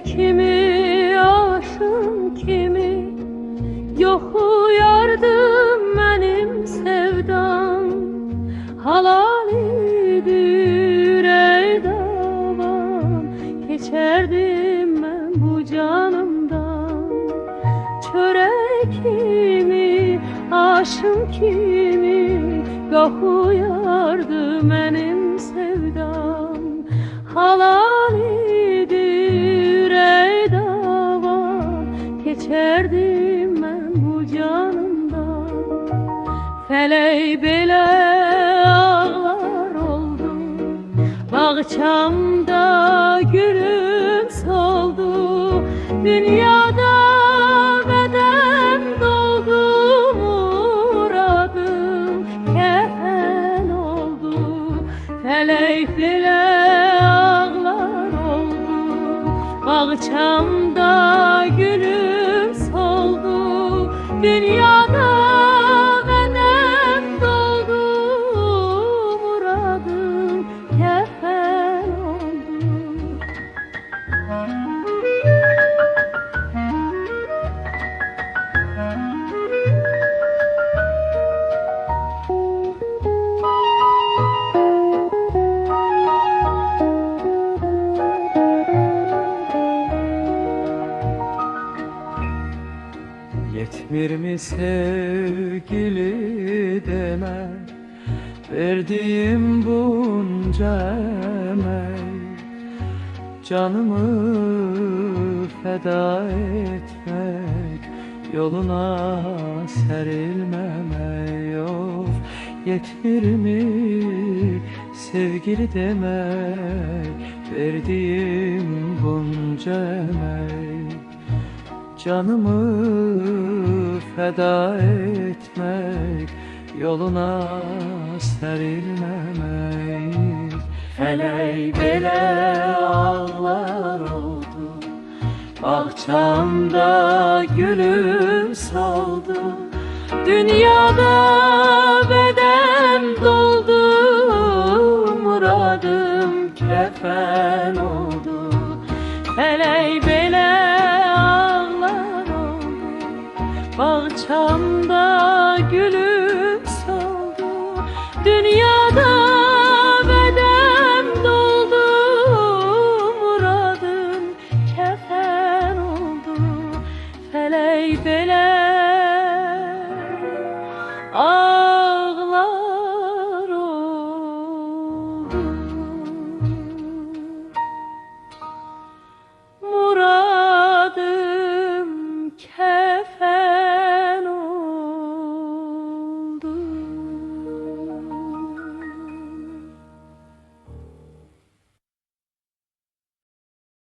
kimi aşım kimi, yoxu yardım mənim sevdam. Halalidir ey davam, keçərdim mən bu canımdan. Çörək kimi aşım kimi, yoxu yardım mənim sevdam. Halalidir ey davam, keçərdim mən bu canımdan. Fələk belə ağlar oldu, bağçamda gülüm soldu. Dünyada bədəm doldu, muradım kəfən oldu. Fələk belə ağlar oldu, bağçamda gülüm soldu. Dünyada bədəm doldu, muradım kəfən oldu. Yetmir mi sevgili deme, verdiğim bunca emek. Canımı feda etmek, yoluna serilmemek. Of, yetmir mi sevgili demek, verdiğim bunca emek. Canımı feda etmek, yoluna serilmemek. Felek belə ağlar oldu, bağçamda gülüm soldu. Dünyada bədəm doldu, muradım kəfən oldu. Felek belə bağçamda gülüm soldu. Dünyada bədəm doldu, muradım kəfən oldu. Fələk belə